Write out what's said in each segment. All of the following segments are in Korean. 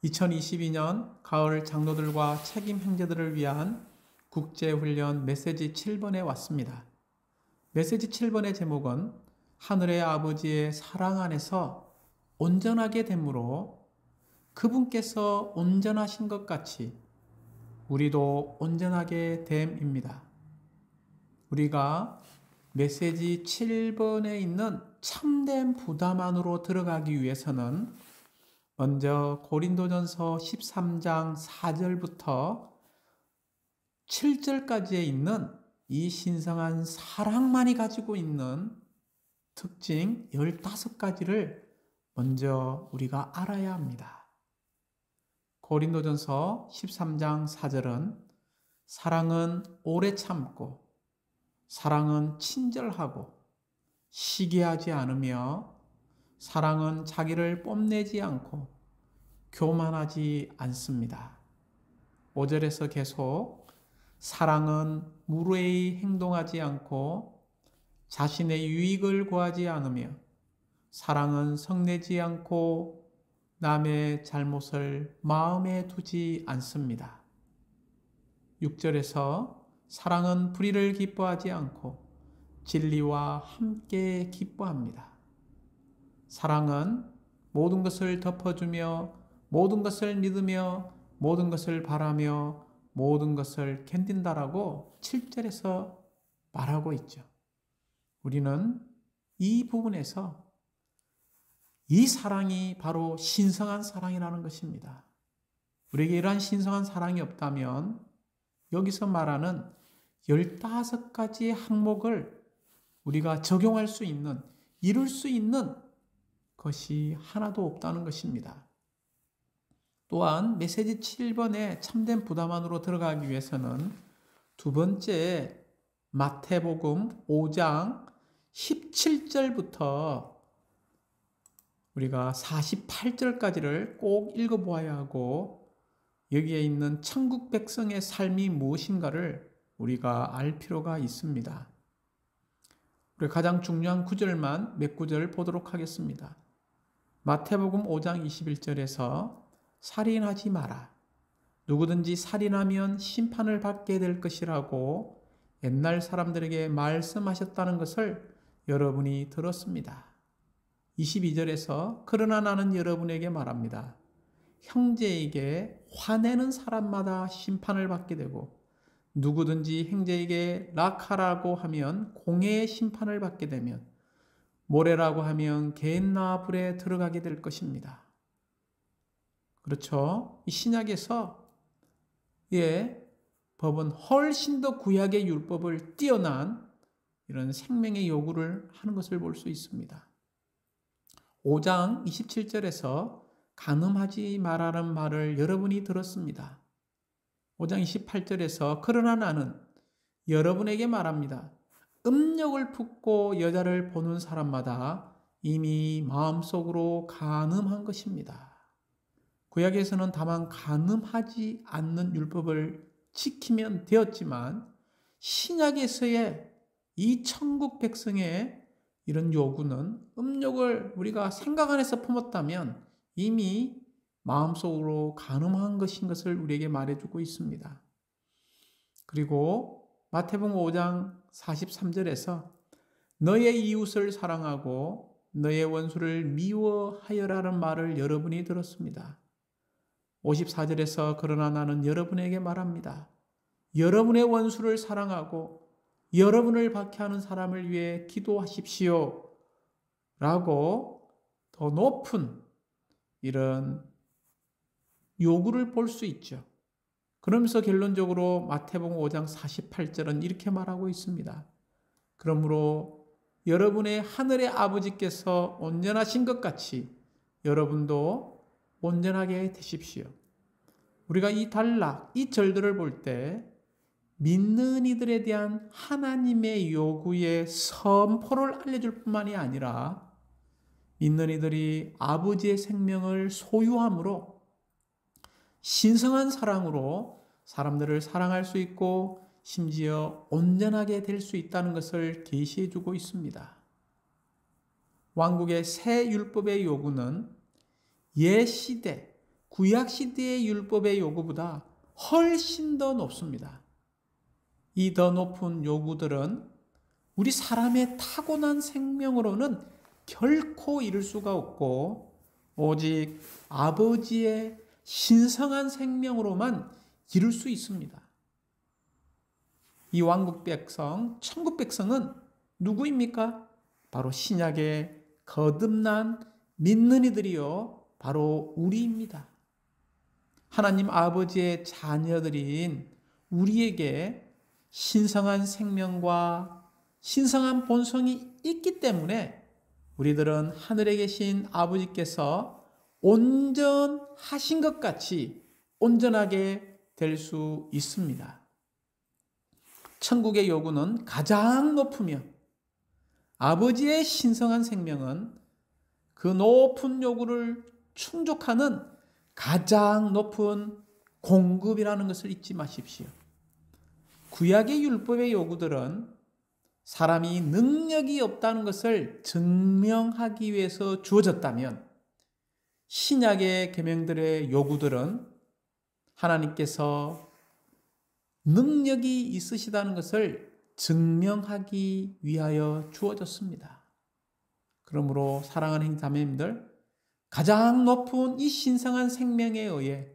2022년 가을 장로들과 책임 형제들을 위한 국제훈련 메시지 7번에 왔습니다. 메시지 7번의 제목은 하늘의 아버지의 사랑 안에서 온전하게 됨으로 그분께서 온전하신 것 같이 우리도 온전하게 됨입니다. 우리가 메시지 7번에 있는 참된 부담 안으로 들어가기 위해서는 먼저 고린도전서 13장 4절부터 7절까지에 있는 이 신성한 사랑만이 가지고 있는 특징 15가지를 먼저 우리가 알아야 합니다. 고린도전서 13장 4절은 사랑은 오래 참고 사랑은 친절하고 시기하지 않으며 사랑은 자기를 뽐내지 않고 교만하지 않습니다. 5절에서 계속 사랑은 무례히 행동하지 않고 자신의 유익을 구하지 않으며 사랑은 성내지 않고 남의 잘못을 마음에 두지 않습니다. 6절에서 사랑은 불의를 기뻐하지 않고 진리와 함께 기뻐합니다. 사랑은 모든 것을 덮어주며 모든 것을 믿으며 모든 것을 바라며 모든 것을 견딘다라고 7절에서 말하고 있죠. 우리는 이 부분에서 이 사랑이 바로 신성한 사랑이라는 것입니다. 우리에게 이러한 신성한 사랑이 없다면 여기서 말하는 15가지 항목을 우리가 적용할 수 있는, 이룰 수 있는 것이 하나도 없다는 것입니다. 또한 메시지 7번에 참된 부담 안으로 들어가기 위해서는 두 번째 마태복음 5장 17절부터 우리가 48절까지를 꼭 읽어보아야 하고 여기에 있는 천국 백성의 삶이 무엇인가를 우리가 알 필요가 있습니다. 우리 가장 중요한 구절만 몇 구절 보도록 하겠습니다. 마태복음 5장 21절에서 살인하지 마라. 누구든지 살인하면 심판을 받게 될 것이라고 옛날 사람들에게 말씀하셨다는 것을 여러분이 들었습니다. 22절에서 그러나 나는 여러분에게 말합니다. 형제에게 화내는 사람마다 심판을 받게 되고 누구든지 형제에게 락하라고 하면 공회의 심판을 받게 되면 모래라고 하면 겟나 불에 들어가게 될 것입니다. 그렇죠? 이 신약에서 법은 훨씬 더 구약의 율법을 뛰어난 이런 생명의 요구를 하는 것을 볼 수 있습니다. 5장 27절에서 간음하지 말라는 말을 여러분이 들었습니다. 5장 28절에서 그러나 나는 여러분에게 말합니다. 음욕을 품고 여자를 보는 사람마다 이미 마음속으로 간음한 것입니다. 구약에서는 다만 간음하지 않는 율법을 지키면 되었지만 신약에서의 이 천국 백성의 이런 요구는 음욕을 우리가 생각 안에서 품었다면 이미 마음속으로 간음한 것인 것을 우리에게 말해주고 있습니다. 그리고 마태복음 5장 43절에서 너의 이웃을 사랑하고 너의 원수를 미워하여라는 말을 여러분이 들었습니다. 54절에서 그러나 나는 여러분에게 말합니다. 여러분의 원수를 사랑하고 여러분을 박해하는 사람을 위해 기도하십시오. 라고 더 높은 이런 요구를 볼 수 있죠. 그러면서 결론적으로 마태복음 5장 48절은 이렇게 말하고 있습니다. 그러므로 여러분의 하늘의 아버지께서 온전하신 것 같이 여러분도 온전하게 되십시오. 우리가 이 단락, 이 절들을 볼 때 믿는 이들에 대한 하나님의 요구의 선포를 알려줄 뿐만이 아니라 믿는 이들이 아버지의 생명을 소유함으로 신성한 사랑으로 사람들을 사랑할 수 있고 심지어 온전하게 될 수 있다는 것을 계시해 주고 있습니다. 왕국의 새 율법의 요구는 옛 시대 구약시대의 율법의 요구보다 훨씬 더 높습니다. 이 더 높은 요구들은 우리 사람의 타고난 생명으로는 결코 이룰 수가 없고 오직 아버지의 신성한 생명으로만 이룰 수 있습니다. 이 왕국 백성, 천국 백성은 누구입니까? 바로 신약의 거듭난 믿는 이들이요, 바로 우리입니다. 하나님 아버지의 자녀들인 우리에게 신성한 생명과 신성한 본성이 있기 때문에 우리들은 하늘에 계신 아버지께서 온전하신 것 같이 온전하게 될 수 있습니다. 천국의 요구는 가장 높으며 아버지의 신성한 생명은 그 높은 요구를 충족하는 가장 높은 공급이라는 것을 잊지 마십시오. 구약의 율법의 요구들은 사람이 능력이 없다는 것을 증명하기 위해서 주어졌다면 신약의 계명들의 요구들은 하나님께서 능력이 있으시다는 것을 증명하기 위하여 주어졌습니다. 그러므로 사랑하는 자매님들, 가장 높은 이 신성한 생명에 의해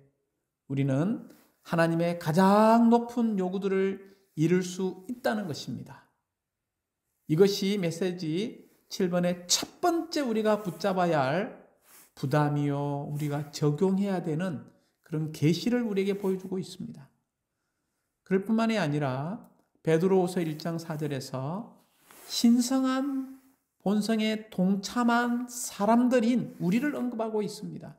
우리는 하나님의 가장 높은 요구들을 이룰 수 있다는 것입니다. 이것이 메시지 7번의 첫 번째 우리가 붙잡아야 할 부담이요, 우리가 적용해야 되는 그런 계시를 우리에게 보여주고 있습니다. 그럴 뿐만이 아니라 베드로후서 1장 4절에서 신성한 본성에 동참한 사람들인 우리를 언급하고 있습니다.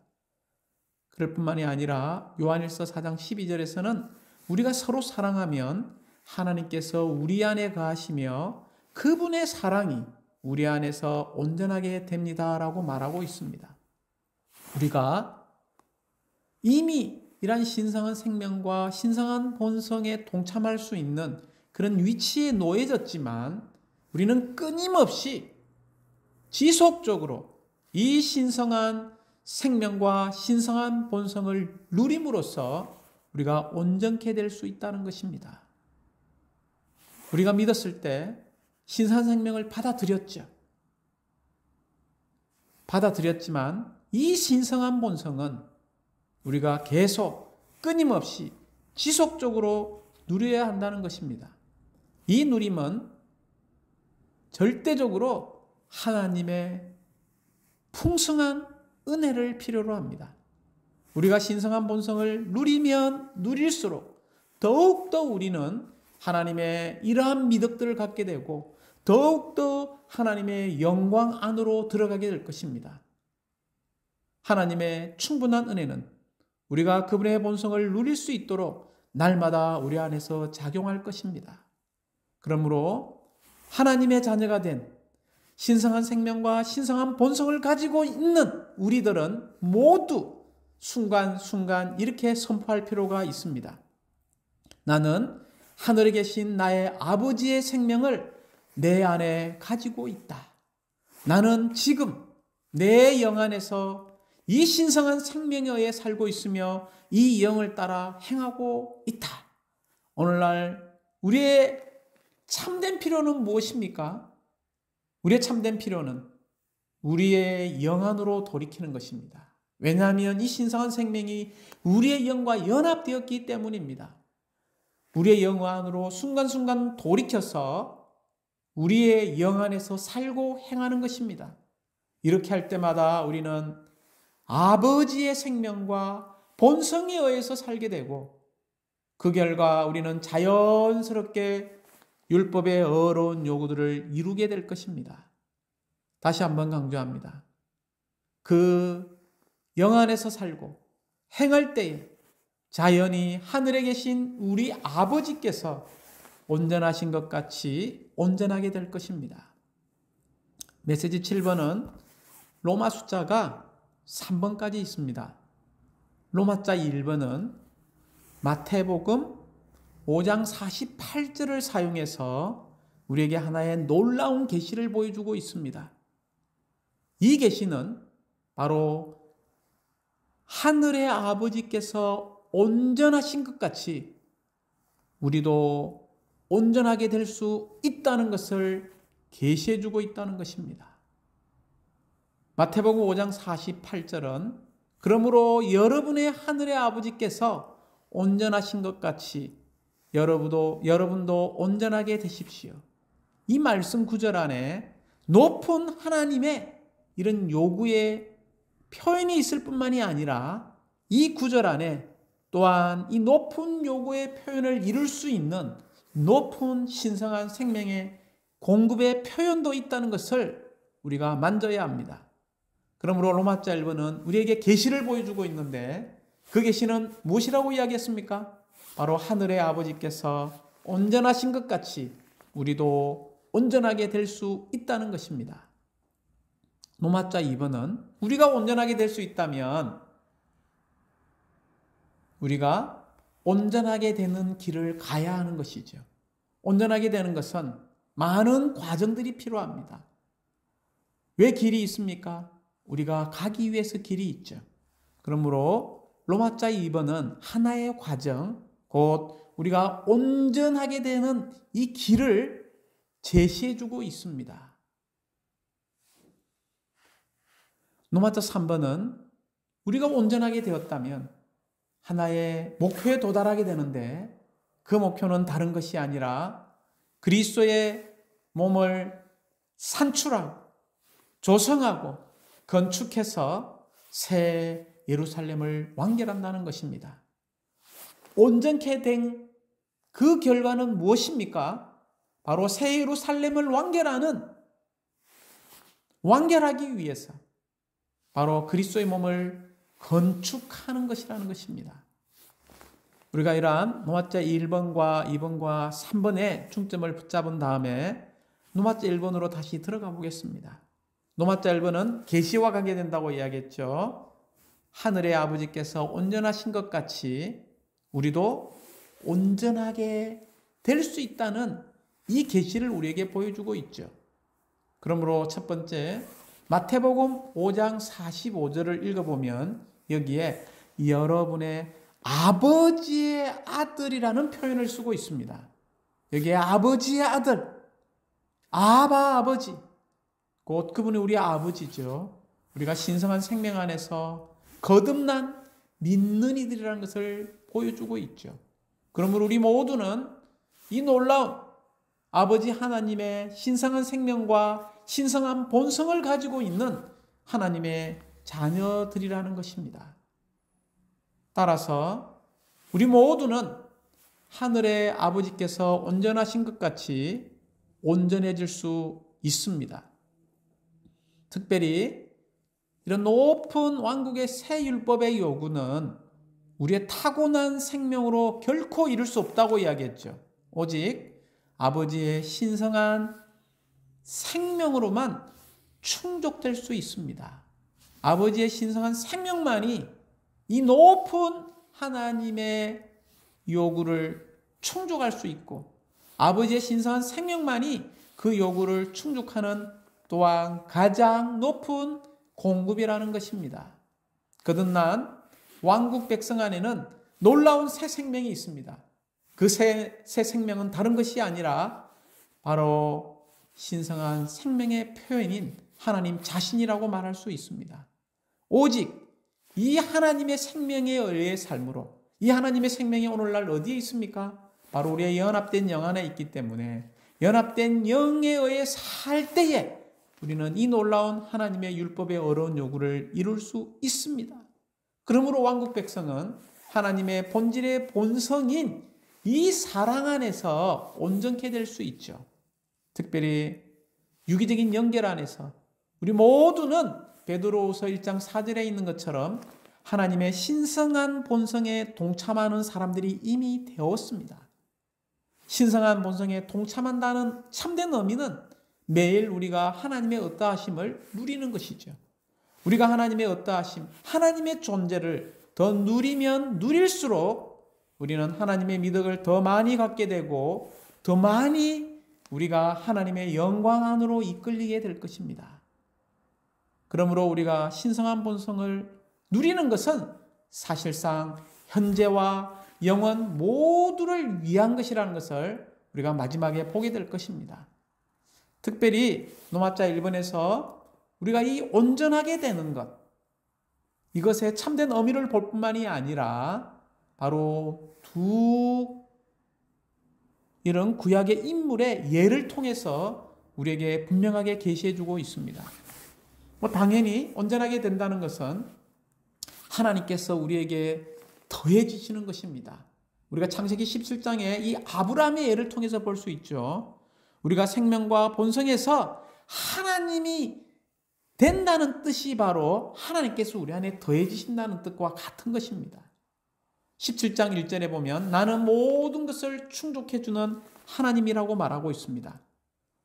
그럴 뿐만이 아니라 요한일서 4장 12절에서는 우리가 서로 사랑하면 하나님께서 우리 안에 거하시며 그분의 사랑이 우리 안에서 온전하게 됩니다라고 말하고 있습니다. 우리가 이미 이러한 신성한 생명과 신성한 본성에 동참할 수 있는 그런 위치에 놓여졌지만 우리는 끊임없이 지속적으로 이 신성한 생명과 신성한 본성을 누림으로써 우리가 온전케 될 수 있다는 것입니다. 우리가 믿었을 때 신성한 생명을 받아들였죠. 받아들였지만 이 신성한 본성은 우리가 계속 끊임없이 지속적으로 누려야 한다는 것입니다. 이 누림은 절대적으로 하나님의 풍성한 은혜를 필요로 합니다. 우리가 신성한 본성을 누리면 누릴수록 더욱더 우리는 하나님의 이러한 미덕들을 갖게 되고 더욱더 하나님의 영광 안으로 들어가게 될 것입니다. 하나님의 충분한 은혜는 우리가 그분의 본성을 누릴 수 있도록 날마다 우리 안에서 작용할 것입니다. 그러므로 하나님의 자녀가 된 신성한 생명과 신성한 본성을 가지고 있는 우리들은 모두 순간순간 이렇게 선포할 필요가 있습니다. 나는 하늘에 계신 나의 아버지의 생명을 내 안에 가지고 있다. 나는 지금 내 영 안에서 이 신성한 생명에 의해 살고 있으며 이 영을 따라 행하고 있다. 오늘날 우리의 참된 필요는 무엇입니까? 우리의 참된 필요는 우리의 영 안으로 돌이키는 것입니다. 왜냐하면 이 신성한 생명이 우리의 영과 연합되었기 때문입니다. 우리의 영 안으로 순간순간 돌이켜서 우리의 영 안에서 살고 행하는 것입니다. 이렇게 할 때마다 우리는 아버지의 생명과 본성에 의해서 살게 되고 그 결과 우리는 자연스럽게 율법의 어려운 요구들을 이루게 될 것입니다. 다시 한번 강조합니다. 그 영 안에서 살고 행할 때에 자연히 하늘에 계신 우리 아버지께서 온전하신 것 같이 온전하게 될 것입니다. 메시지 7번은 로마 숫자가 3번까지 있습니다. 로마자 1번은 마태복음 5장 48절을 사용해서 우리에게 하나의 놀라운 계시를 보여주고 있습니다. 이 계시는 바로 하늘의 아버지께서 온전하신 것 같이 우리도 온전하게 될 수 있다는 것을 계시해 주고 있다는 것입니다. 마태복음 5장 48절은 그러므로 여러분의 하늘의 아버지께서 온전하신 것 같이 여러분도 온전하게 되십시오. 이 말씀 구절 안에 높은 하나님의 이런 요구의 표현이 있을 뿐만이 아니라 이 구절 안에 또한 이 높은 요구의 표현을 이룰 수 있는 높은 신성한 생명의 공급의 표현도 있다는 것을 우리가 만져야 합니다. 그러므로 로마자 1번은 우리에게 계시를 보여주고 있는데 그 계시는 무엇이라고 이야기했습니까? 바로 하늘의 아버지께서 온전하신 것 같이 우리도 온전하게 될 수 있다는 것입니다. 로마자 2번은 우리가 온전하게 될 수 있다면 우리가 온전하게 되는 길을 가야 하는 것이죠. 온전하게 되는 것은 많은 과정들이 필요합니다. 왜 길이 있습니까? 우리가 가기 위해서 길이 있죠. 그러므로 로마자 2번은 하나의 과정, 곧 우리가 온전하게 되는 이 길을 제시해주고 있습니다. 로마자 3번은 우리가 온전하게 되었다면 하나의 목표에 도달하게 되는데 그 목표는 다른 것이 아니라 그리스도의 몸을 산출하고 조성하고 건축해서 새 예루살렘을 완결한다는 것입니다. 온전케 된 그 결과는 무엇입니까? 바로 새 예루살렘을 완결하기 위해서 바로 그리스도의 몸을 건축하는 것이라는 것입니다. 우리가 이러한 로마자 1번과 2번과 3번의 중점을 붙잡은 다음에 로마자 1번으로 다시 들어가 보겠습니다. 로마자 1번은 계시와 관계된다고 이야기했죠. 하늘의 아버지께서 온전하신 것 같이 우리도 온전하게 될 수 있다는 이 계시를 우리에게 보여주고 있죠. 그러므로 첫 번째 마태복음 5장 45절을 읽어보면 여기에 여러분의 아버지의 아들이라는 표현을 쓰고 있습니다. 여기에 아버지의 아들, 아버지, 곧 그분이 우리 아버지죠. 우리가 신성한 생명 안에서 거듭난 믿는 이들이라는 것을 보여주고 있죠. 그러므로 우리 모두는 이 놀라운 아버지 하나님의 신성한 생명과 신성한 본성을 가지고 있는 하나님의 자녀들이라는 것입니다. 따라서 우리 모두는 하늘의 아버지께서 온전하신 것 같이 온전해질 수 있습니다. 특별히 이런 높은 왕국의 새 율법의 요구는 우리의 타고난 생명으로 결코 이룰 수 없다고 이야기했죠. 오직 아버지의 신성한 생명으로만 충족될 수 있습니다. 아버지의 신성한 생명만이 이 높은 하나님의 요구를 충족할 수 있고 아버지의 신성한 생명만이 그 요구를 충족하는 또한 가장 높은 공급이라는 것입니다. 거듭난 왕국 백성 안에는 놀라운 새 생명이 있습니다. 그 새 생명은 다른 것이 아니라 바로 신성한 생명의 표현인 하나님 자신이라고 말할 수 있습니다. 오직 이 하나님의 생명에 의해 삶으로 이 하나님의 생명이 오늘날 어디에 있습니까? 바로 우리의 연합된 영 안에 있기 때문에 연합된 영에 의해 살 때에 우리는 이 놀라운 하나님의 율법의 어려운 요구를 이룰 수 있습니다. 그러므로 왕국 백성은 하나님의 본질의 본성인 이 사랑 안에서 온전케 될 수 있죠. 특별히 유기적인 연결 안에서 우리 모두는 베드로후서 1장 4절에 있는 것처럼 하나님의 신성한 본성에 동참하는 사람들이 이미 되었습니다. 신성한 본성에 동참한다는 참된 의미는 매일 우리가 하나님의 어떠하심을 누리는 것이죠. 우리가 하나님의 어떠하심, 하나님의 존재를 더 누리면 누릴수록 우리는 하나님의 미덕을 더 많이 갖게 되고 더 많이 우리가 하나님의 영광 안으로 이끌리게 될 것입니다. 그러므로 우리가 신성한 본성을 누리는 것은 사실상 현재와 영원 모두를 위한 것이라는 것을 우리가 마지막에 보게 될 것입니다. 특별히 노마자 1번에서 우리가 이 온전하게 되는 것, 이것의 참된 의미를 볼 뿐만이 아니라 바로 두 이런 구약의 인물의 예를 통해서 우리에게 분명하게 계시해 주고 있습니다. 당연히 온전하게 된다는 것은 하나님께서 우리에게 더해지시는 것입니다. 우리가 창세기 17장에 이 아브라함의 예를 통해서 볼 수 있죠. 우리가 생명과 본성에서 하나님이 된다는 뜻이 바로 하나님께서 우리 안에 더해지신다는 뜻과 같은 것입니다. 17장 1절에 보면 나는 모든 것을 충족해 주는 하나님이라고 말하고 있습니다.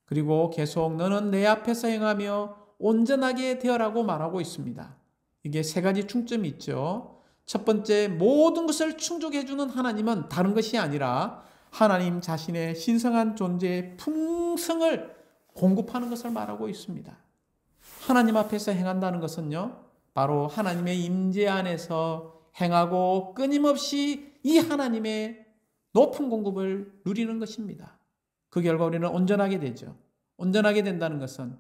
그리고 계속 너는 내 앞에서 행하며 온전하게 되어라고 말하고 있습니다. 이게 세 가지 충점이 있죠. 첫 번째, 모든 것을 충족해 주는 하나님은 다른 것이 아니라 하나님 자신의 신성한 존재의 풍성을 공급하는 것을 말하고 있습니다. 하나님 앞에서 행한다는 것은요, 바로 하나님의 임재 안에서 행하고 끊임없이 이 하나님의 높은 공급을 누리는 것입니다. 그 결과 우리는 온전하게 되죠. 온전하게 된다는 것은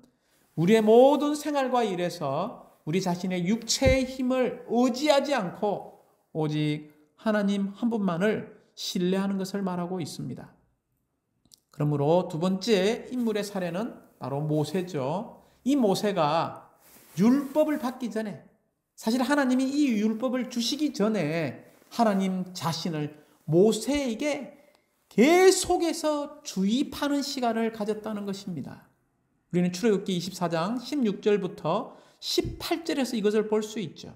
우리의 모든 생활과 일에서 우리 자신의 육체의 힘을 의지하지 않고 오직 하나님 한 분만을 신뢰하는 것을 말하고 있습니다. 그러므로 두 번째 인물의 사례는 바로 모세죠. 이 모세가 율법을 받기 전에, 사실 하나님이 이 율법을 주시기 전에 하나님 자신을 모세에게 계속해서 주입하는 시간을 가졌다는 것입니다. 우리는 출애굽기 24장 16절부터 18절에서 이것을 볼 수 있죠.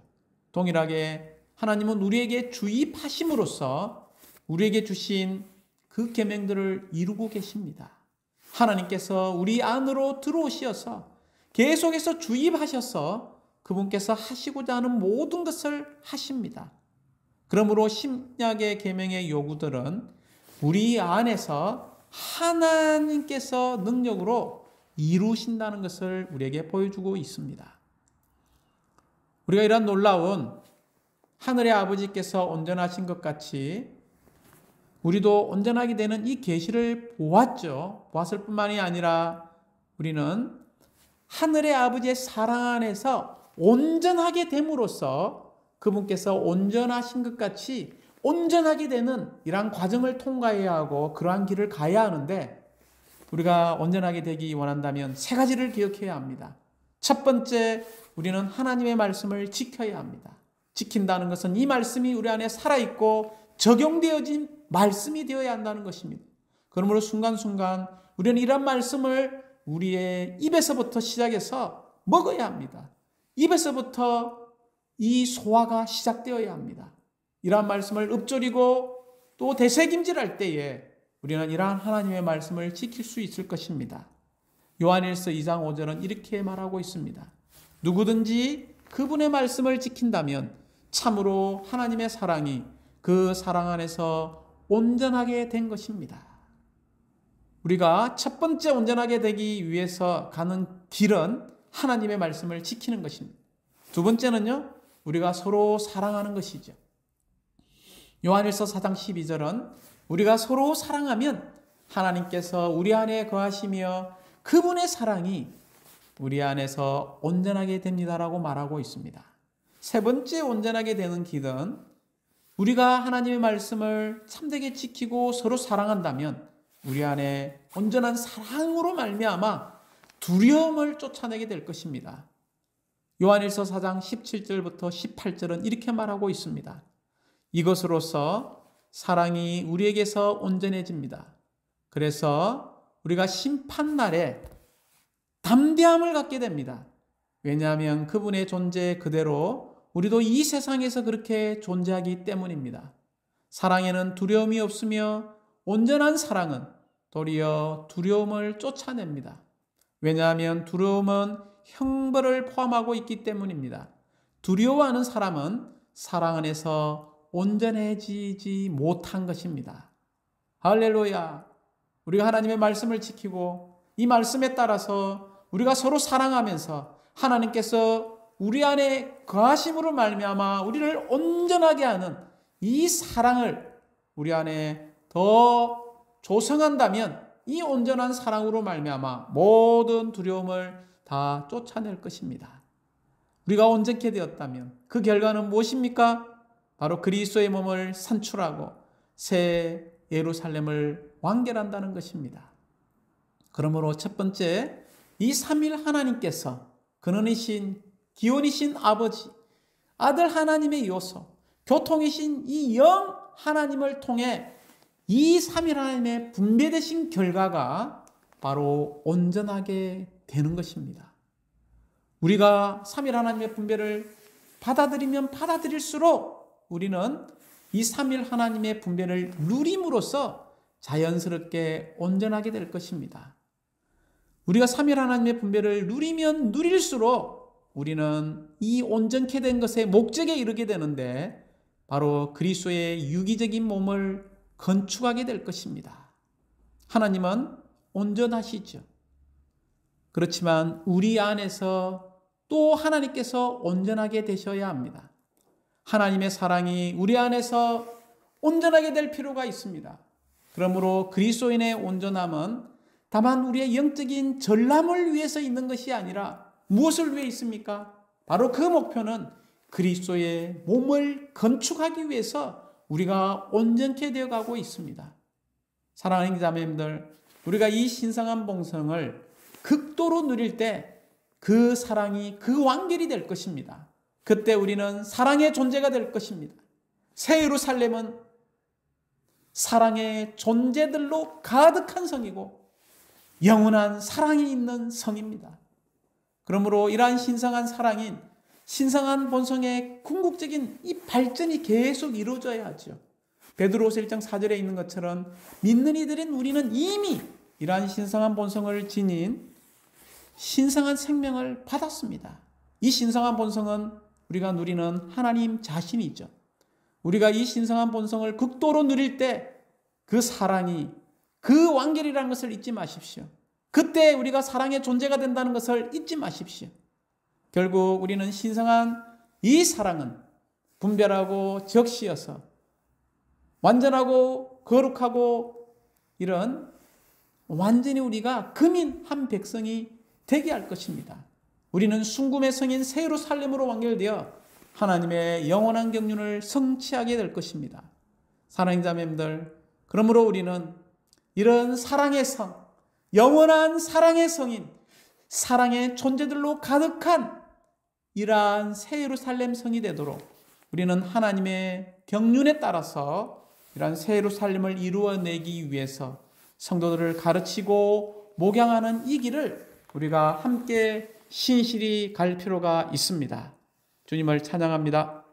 동일하게 하나님은 우리에게 주입하심으로써 우리에게 주신 그 계명들을 이루고 계십니다. 하나님께서 우리 안으로 들어오셔서 계속해서 주입하셔서 그분께서 하시고자 하는 모든 것을 하십니다. 그러므로 신약의 계명의 요구들은 우리 안에서 하나님께서 능력으로 이루신다는 것을 우리에게 보여주고 있습니다. 우리가 이런 놀라운 하늘의 아버지께서 온전하신 것 같이 우리도 온전하게 되는 이 계시를 보았을 뿐만이 아니라 우리는 하늘의 아버지의 사랑 안에서 온전하게 됨으로써 그분께서 온전하신 것 같이 온전하게 되는 이러한 과정을 통과해야 하고 그러한 길을 가야 하는데, 우리가 온전하게 되기 원한다면 세 가지를 기억해야 합니다. 첫 번째, 우리는 하나님의 말씀을 지켜야 합니다. 지킨다는 것은 이 말씀이 우리 안에 살아있고 적용되어진 말씀이 되어야 한다는 것입니다. 그러므로 순간순간 우리는 이런 말씀을 우리의 입에서부터 시작해서 먹어야 합니다. 입에서부터 이 소화가 시작되어야 합니다. 이러한 말씀을 읊조리고 또 되새김질할 때에 우리는 이러한 하나님의 말씀을 지킬 수 있을 것입니다. 요한일서 2장 5절은 이렇게 말하고 있습니다. 누구든지 그분의 말씀을 지킨다면 참으로 하나님의 사랑이 그 사랑 안에서 온전하게 된 것입니다. 우리가 첫 번째 온전하게 되기 위해서 가는 길은 하나님의 말씀을 지키는 것입니다. 두 번째는요, 우리가 서로 사랑하는 것이죠. 요한일서 4장 12절은 우리가 서로 사랑하면 하나님께서 우리 안에 거하시며 그분의 사랑이 우리 안에서 온전하게 됩니다라고 말하고 있습니다. 세 번째 온전하게 되는 길은 우리가 하나님의 말씀을 참되게 지키고 서로 사랑한다면 우리 안에 온전한 사랑으로 말미암아 두려움을 쫓아내게 될 것입니다. 요한일서 4장 17절부터 18절은 이렇게 말하고 있습니다. 이것으로서 사랑이 우리에게서 온전해집니다. 그래서 우리가 심판날에 담대함을 갖게 됩니다. 왜냐하면 그분의 존재 그대로 우리도 이 세상에서 그렇게 존재하기 때문입니다. 사랑에는 두려움이 없으며 온전한 사랑은 도리어 두려움을 쫓아냅니다. 왜냐하면 두려움은 형벌을 포함하고 있기 때문입니다. 두려워하는 사람은 사랑 안에서 온전해지지 못한 것입니다. 할렐루야! 우리가 하나님의 말씀을 지키고 이 말씀에 따라서 우리가 서로 사랑하면서 하나님께서 우리 안에 거하심으로 말미암아 우리를 온전하게 하는 이 사랑을 우리 안에 더 조성한다면 이 온전한 사랑으로 말미암아 모든 두려움을 다 쫓아낼 것입니다. 우리가 온전케 되었다면 그 결과는 무엇입니까? 바로 그리스도의 몸을 산출하고 새 예루살렘을 완결한다는 것입니다. 그러므로 첫 번째, 이 삼위일 하나님께서 근원이신 기원이신 아버지, 아들 하나님의 요소, 교통이신 이 영 하나님을 통해 이 삼위일 하나님의 분배되신 결과가 바로 온전하게 되는 것입니다. 우리가 삼위일 하나님의 분배를 받아들이면 받아들일수록 우리는 이 삼위일 하나님의 분배를 누림으로써 자연스럽게 온전하게 될 것입니다. 우리가 삼위일 하나님의 분배를 누리면 누릴수록 우리는 이 온전케 된 것의 목적에 이르게 되는데 바로 그리스도의 유기적인 몸을 건축하게 될 것입니다. 하나님은 온전하시죠. 그렇지만 우리 안에서 또 하나님께서 온전하게 되셔야 합니다. 하나님의 사랑이 우리 안에서 온전하게 될 필요가 있습니다. 그러므로 그리스도인의 온전함은 다만 우리의 영적인 전람을 위해서 있는 것이 아니라 무엇을 위해 있습니까? 바로 그 목표는 그리스도의 몸을 건축하기 위해서 우리가 온전케 되어가고 있습니다. 사랑하는 자매님들, 우리가 이 신성한 본성을 극도로 누릴 때 그 사랑이 그 완결이 될 것입니다. 그때 우리는 사랑의 존재가 될 것입니다. 새 예루살렘은 사랑의 존재들로 가득한 성이고 영원한 사랑이 있는 성입니다. 그러므로 이러한 신성한 사랑인 신성한 본성의 궁극적인 이 발전이 계속 이루어져야 하죠. 베드로후서 1장 4절에 있는 것처럼 믿는 이들인 우리는 이미 이러한 신성한 본성을 지닌 신성한 생명을 받았습니다. 이 신성한 본성은 우리가 누리는 하나님 자신이죠. 우리가 이 신성한 본성을 극도로 누릴 때 그 사랑이 그 완결이라는 것을 잊지 마십시오. 그때 우리가 사랑의 존재가 된다는 것을 잊지 마십시오. 결국 우리는 신성한 이 사랑은 분별하고 적시어서 완전하고 거룩하고 이런 완전히 우리가 금인 한 백성이 되게 할 것입니다. 우리는 순금의 성인 새 예루살렘으로 완결되어 하나님의 영원한 경륜을 성취하게 될 것입니다. 사랑하는 자매님들, 그러므로 우리는 이런 사랑의 성, 영원한 사랑의 성인, 사랑의 존재들로 가득한 이러한 새 예루살렘 성이 되도록 우리는 하나님의 경륜에 따라서 이러한 새 예루살렘을 이루어내기 위해서 성도들을 가르치고 목양하는 이 길을 우리가 함께 신실히 갈 필요가 있습니다. 주님을 찬양합니다.